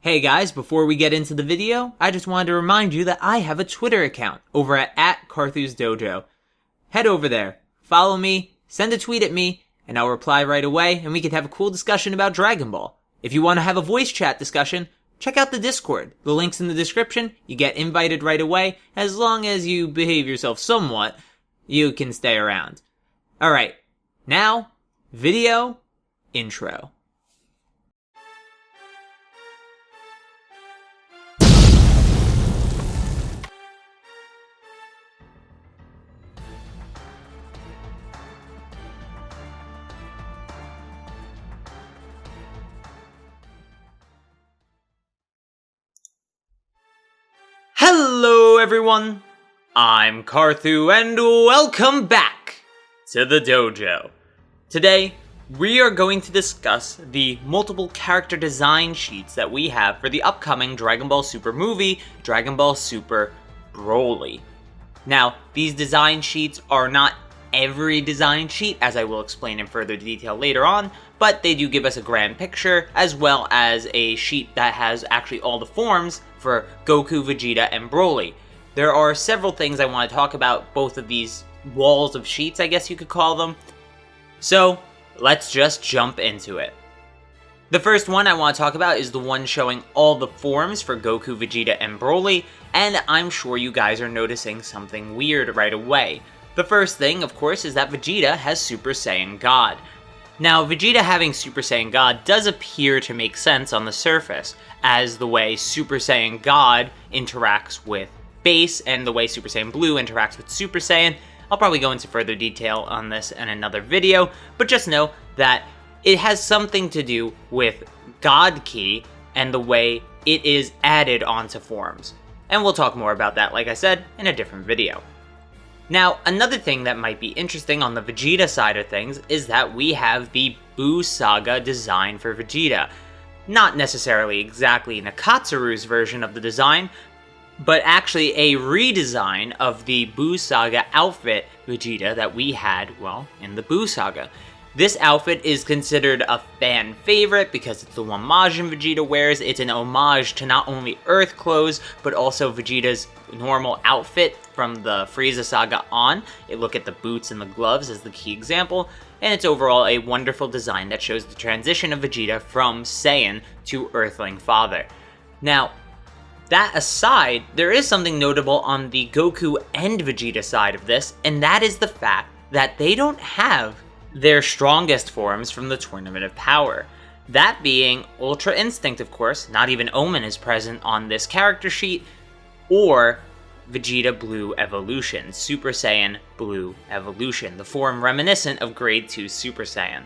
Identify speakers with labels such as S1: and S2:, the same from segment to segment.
S1: Hey guys, before we get into the video, I just wanted to remind you that I have a Twitter account over at carthusdojo. Head over there, follow me, send a tweet at me, and I'll reply right away, and we can have a cool discussion about Dragon Ball. If you want to have a voice chat discussion, check out the Discord. The link's in the description. You get invited right away. As long as you behave yourself somewhat, you can stay around. Alright, now, video intro. Hello everyone, I'm Carthu and welcome back to the dojo. Today, we are going to discuss the multiple character design sheets that we have for the upcoming Dragon Ball Super movie, Dragon Ball Super Broly. Now, these design sheets are not every design sheet, as I will explain in further detail later on, but they do give us a grand picture, as well as a sheet that has actually all the forms for Goku, Vegeta, and Broly. There are several things I want to talk about, both of these walls of sheets, I guess you could call them. So, let's just jump into it. The first one I want to talk about is the one showing all the forms for Goku, Vegeta, and Broly, and I'm sure you guys are noticing something weird right away. The first thing, of course, is that Vegeta has Super Saiyan God. Now, Vegeta having Super Saiyan God does appear to make sense on the surface, as the way Super Saiyan God interacts with Base and the way Super Saiyan Blue interacts with Super Saiyan. I'll probably go into further detail on this in another video, but just know that it has something to do with God Ki and the way it is added onto forms. And we'll talk more about that, like I said, in a different video. Now, another thing that might be interesting on the Vegeta side of things is that we have the Buu Saga design for Vegeta. Not necessarily exactly Nakatsuru's version of the design, but actually a redesign of the Buu Saga outfit Vegeta that we had, well, in the Buu Saga. This outfit is considered a fan favorite because it's the one Majin Vegeta wears. It's an homage to not only Earth clothes, but also Vegeta's normal outfit from the Frieza Saga on. Look at the boots and the gloves as the key example, and it's overall a wonderful design that shows the transition of Vegeta from Saiyan to Earthling father. Now, that aside, there is something notable on the Goku and Vegeta side of this, and that is the fact that they don't have their strongest forms from the Tournament of Power. That being Ultra Instinct, of course, not even Omen is present on this character sheet, or Vegeta Blue Evolution, Super Saiyan Blue Evolution, the form reminiscent of Grade 2 Super Saiyan.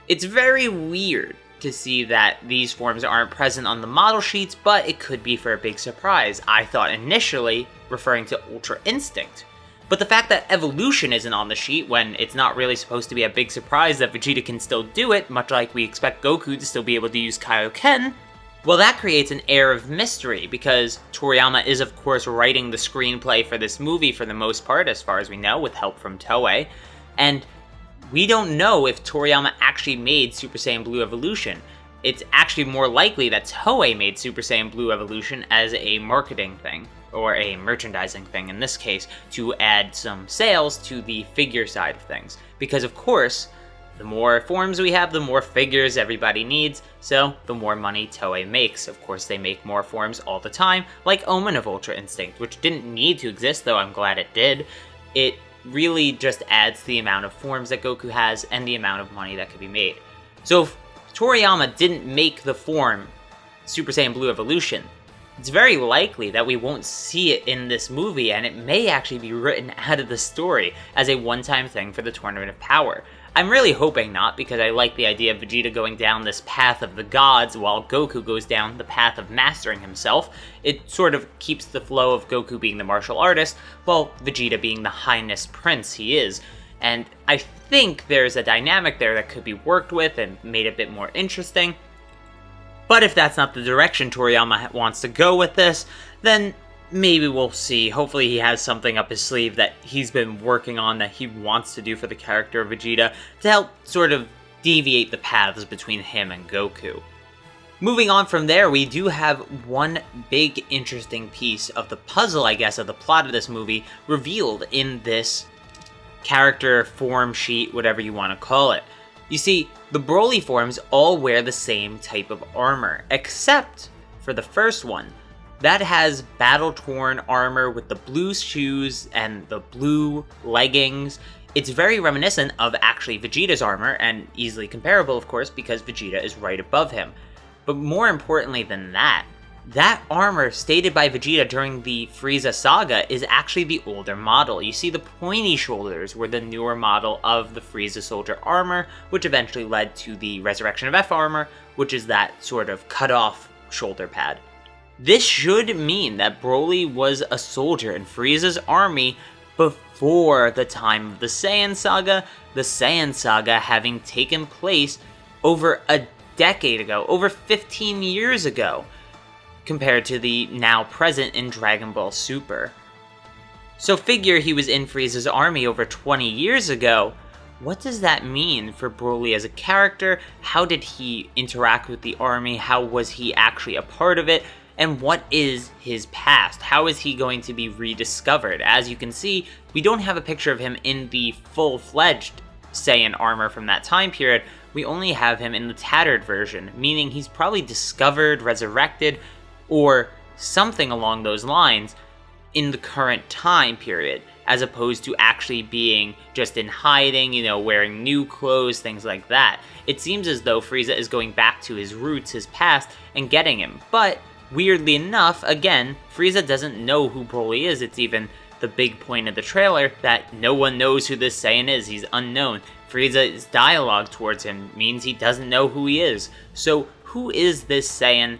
S1: It's very weird to see that these forms aren't present on the model sheets, but it could be for a big surprise. I thought initially referring to Ultra Instinct. But the fact that Evolution isn't on the sheet when it's not really supposed to be a big surprise that Vegeta can still do it, much like we expect Goku to still be able to use Kaioken, well, that creates an air of mystery, because Toriyama is of course writing the screenplay for this movie for the most part, as far as we know, with help from Toei, and we don't know if Toriyama actually made Super Saiyan Blue Evolution. It's actually more likely that Toei made Super Saiyan Blue Evolution as a marketing thing, or a merchandising thing in this case, to add some sales to the figure side of things. Because of course, the more forms we have, the more figures everybody needs, so the more money Toei makes. Of course, they make more forms all the time, like Omen of Ultra Instinct, which didn't need to exist, though I'm glad it did. It really just adds to the amount of forms that Goku has and the amount of money that could be made. So if Toriyama didn't make the form Super Saiyan Blue Evolution, it's very likely that we won't see it in this movie, and it may actually be written out of the story as a one-time thing for the Tournament of Power. I'm really hoping not, because I like the idea of Vegeta going down this path of the gods while Goku goes down the path of mastering himself. It sort of keeps the flow of Goku being the martial artist, while Vegeta being the highness prince he is. And I think there's a dynamic there that could be worked with and made a bit more interesting. But if that's not the direction Toriyama wants to go with this, then maybe we'll see. Hopefully he has something up his sleeve that he's been working on that he wants to do for the character of Vegeta to help sort of deviate the paths between him and Goku. Moving on from there, we do have one big interesting piece of the puzzle, I guess, of the plot of this movie revealed in this character form sheet, whatever you want to call it. You see, the Broly forms all wear the same type of armor, except for the first one. That has battle-torn armor with the blue shoes and the blue leggings. It's very reminiscent of actually Vegeta's armor, and easily comparable, of course, because Vegeta is right above him. But more importantly than that, that armor stated by Vegeta during the Frieza saga is actually the older model. You see, the pointy shoulders were the newer model of the Frieza soldier armor, which eventually led to the Resurrection of F armor, which is that sort of cut-off shoulder pad. This should mean that Broly was a soldier in Frieza's army before the time of the Saiyan saga having taken place over a decade ago, over 15 years ago, compared to the now present in Dragon Ball Super. So figure he was in Frieza's army over 20 years ago. What does that mean for Broly as a character? How did he interact with the army? How was he actually a part of it? And what is his past? How is he going to be rediscovered? As you can see, we don't have a picture of him in the full-fledged Saiyan armor from that time period. We only have him in the tattered version, meaning he's probably discovered, resurrected, or something along those lines in the current time period, as opposed to actually being just in hiding, wearing new clothes, things like that. It seems as though Frieza is going back to his roots, his past, and getting him. But weirdly enough, again, Frieza doesn't know who Broly is. It's even the big point of the trailer that no one knows who this Saiyan is. He's unknown. Frieza's dialogue towards him means he doesn't know who he is. So who is this Saiyan?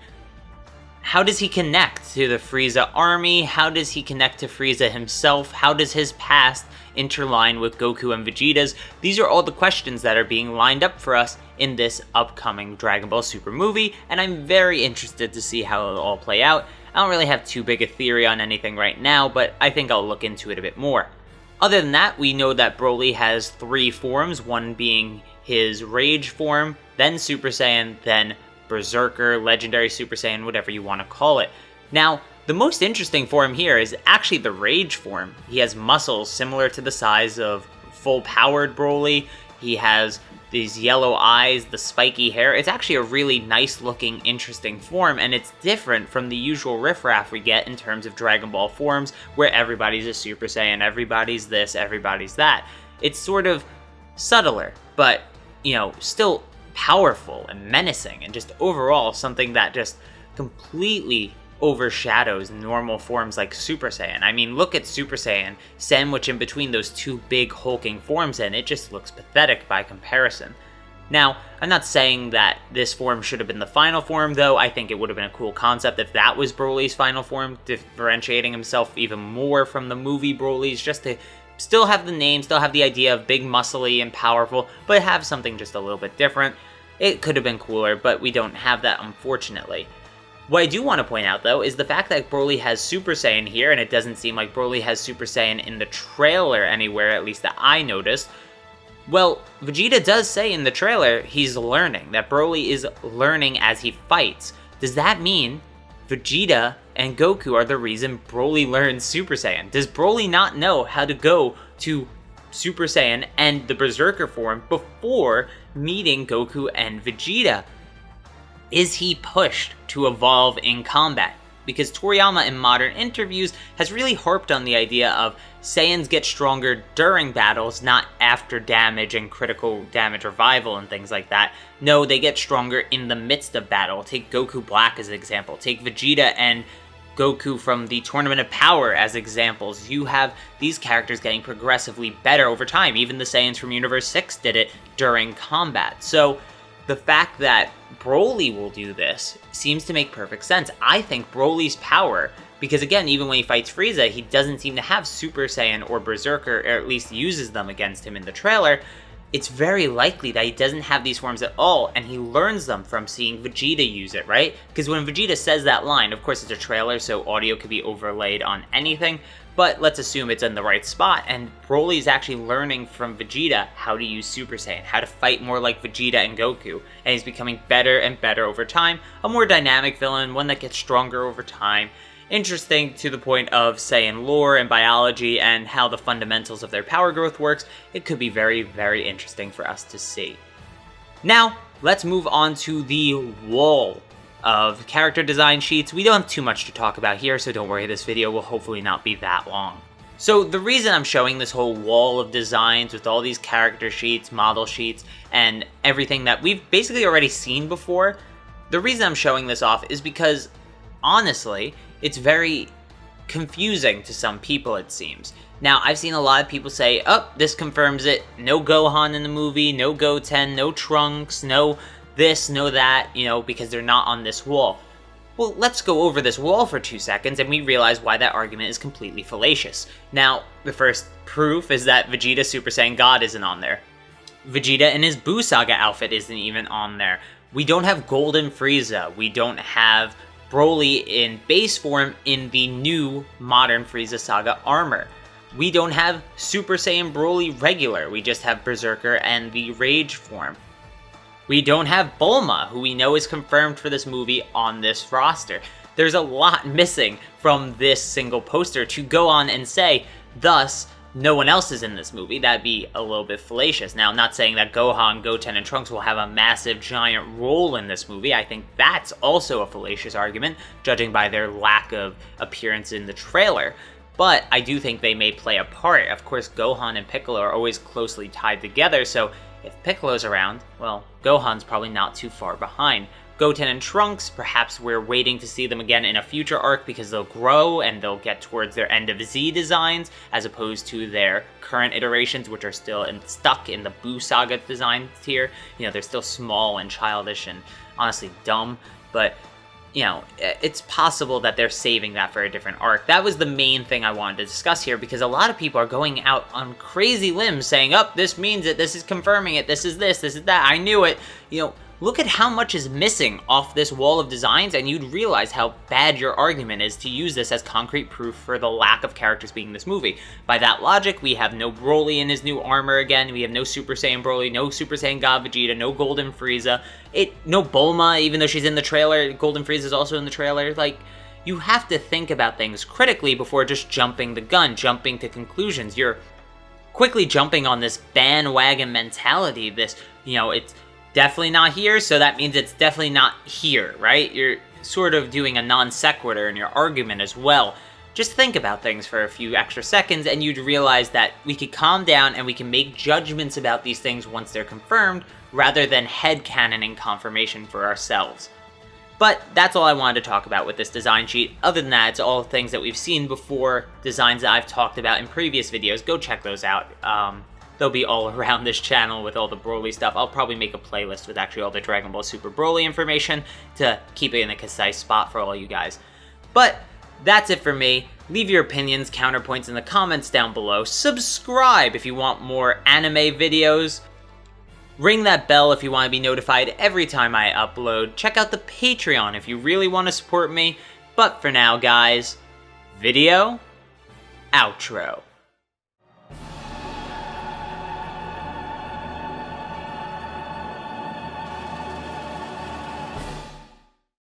S1: How does he connect to the Frieza army? How does he connect to Frieza himself? How does his past interline with Goku and Vegeta's? These are all the questions that are being lined up for us in this upcoming Dragon Ball Super movie, and I'm very interested to see how it'll all play out. I don't really have too big a theory on anything right now, but I think I'll look into it a bit more. Other than that, we know that Broly has 3 forms, one being his Rage form, then Super Saiyan, then Berserker, Legendary Super Saiyan, whatever you want to call it. Now, the most interesting form here is actually the Rage form. He has muscles similar to the size of full-powered Broly. He has these yellow eyes, the spiky hair. It's actually a really nice-looking, interesting form, and it's different from the usual riffraff we get in terms of Dragon Ball forms, where everybody's a Super Saiyan, everybody's this, everybody's that. It's sort of subtler, but, still powerful and menacing, and just overall something that just completely overshadows normal forms like Super Saiyan. I mean, look at Super Saiyan, sandwiched in between those 2 big hulking forms, and it just looks pathetic by comparison. Now, I'm not saying that this form should have been the final form, though. I think it would have been a cool concept if that was Broly's final form, differentiating himself even more from the movie Broly's, just to still have the name, still have the idea of big, muscly, and powerful, but have something just a little bit different. It could have been cooler, but we don't have that, unfortunately. What I do want to point out, though, is the fact that Broly has Super Saiyan here, and it doesn't seem like Broly has Super Saiyan in the trailer anywhere, at least that I noticed. Well, Vegeta does say in the trailer he's learning, that Broly is learning as he fights. Does that mean Vegeta and Goku are the reason Broly learns Super Saiyan? Does Broly not know how to go to Super Saiyan and the Berserker form before meeting Goku and Vegeta? Is he pushed to evolve in combat? Because Toriyama in modern interviews has really harped on the idea of Saiyans get stronger during battles, not after damage and critical damage revival and things like that. No, they get stronger in the midst of battle. Take Goku Black as an example. Take Vegeta and Goku from the Tournament of Power as examples. You have these characters getting progressively better over time. Even the Saiyans from Universe 6 did it during combat. So the fact that Broly will do this seems to make perfect sense. I think Broly's power, because again, even when he fights Frieza, he doesn't seem to have Super Saiyan or Berserker, or at least uses them against him in the trailer, it's very likely that he doesn't have these forms at all, and he learns them from seeing Vegeta use it, right? Because when Vegeta says that line, of course it's a trailer, so audio could be overlaid on anything, but let's assume it's in the right spot, and Broly is actually learning from Vegeta how to use Super Saiyan, how to fight more like Vegeta and Goku, and he's becoming better and better over time, a more dynamic villain, one that gets stronger over time. Interesting to the point of Saiyan lore and biology and how the fundamentals of their power growth works. It could be very, very interesting for us to see. Now, let's move on to the wall of character design sheets. We don't have too much to talk about here, so don't worry, this video will hopefully not be that long. So the reason I'm showing this whole wall of designs with all these character sheets, model sheets, and everything that we've basically already seen before, the reason I'm showing this off is because, honestly, it's very confusing to some people, it seems. Now, I've seen a lot of people say, oh, this confirms it. No Gohan in the movie, no Goten, no Trunks, no this, no that, because they're not on this wall. Well, let's go over this wall for 2 seconds and we realize why that argument is completely fallacious. Now, the first proof is that Vegeta Super Saiyan God isn't on there. Vegeta in his Buu Saga outfit isn't even on there. We don't have Golden Frieza. We don't have Broly in base form in the new modern Frieza Saga armor. We don't have Super Saiyan Broly regular, we just have Berserker and the Rage form. We don't have Bulma, who we know is confirmed for this movie on this roster. There's a lot missing from this single poster to go on and say, thus, no one else is in this movie. That'd be a little bit fallacious. Now, I'm not saying that Gohan, Goten, and Trunks will have a massive, giant role in this movie. I think that's also a fallacious argument, judging by their lack of appearance in the trailer. But I do think they may play a part. Of course, Gohan and Piccolo are always closely tied together, so if Piccolo's around, well, Gohan's probably not too far behind. Goten and Trunks, perhaps we're waiting to see them again in a future arc because they'll grow and they'll get towards their end of Z designs as opposed to their current iterations, which are still stuck in the Buu Saga design tier. They're still small and childish and honestly dumb, but it's possible that they're saving that for a different arc. That was the main thing I wanted to discuss here because a lot of people are going out on crazy limbs saying, oh, this means it, this is confirming it, this is that, I knew it. Look at how much is missing off this wall of designs and you'd realize how bad your argument is to use this as concrete proof for the lack of characters being in this movie. By that logic, we have no Broly in his new armor again, we have no Super Saiyan Broly, no Super Saiyan God Vegeta, no Golden Frieza, no Bulma, even though she's in the trailer, Golden Frieza is also in the trailer. You have to think about things critically before just jumping the gun, jumping to conclusions. You're quickly jumping on this bandwagon mentality, it's definitely not here, so that means it's definitely not here, right? You're sort of doing a non sequitur in your argument as well. Just think about things for a few extra seconds and you'd realize that we could calm down and we can make judgments about these things once they're confirmed, rather than headcanoning confirmation for ourselves. But that's all I wanted to talk about with this design sheet. Other than that, it's all things that we've seen before, designs that I've talked about in previous videos. Go check those out. They'll be all around this channel with all the Broly stuff. I'll probably make a playlist with actually all the Dragon Ball Super Broly information to keep it in a concise spot for all you guys. But that's it for me. Leave your opinions, counterpoints in the comments down below. Subscribe if you want more anime videos. Ring that bell if you want to be notified every time I upload. Check out the Patreon if you really want to support me. But for now, guys, video outro.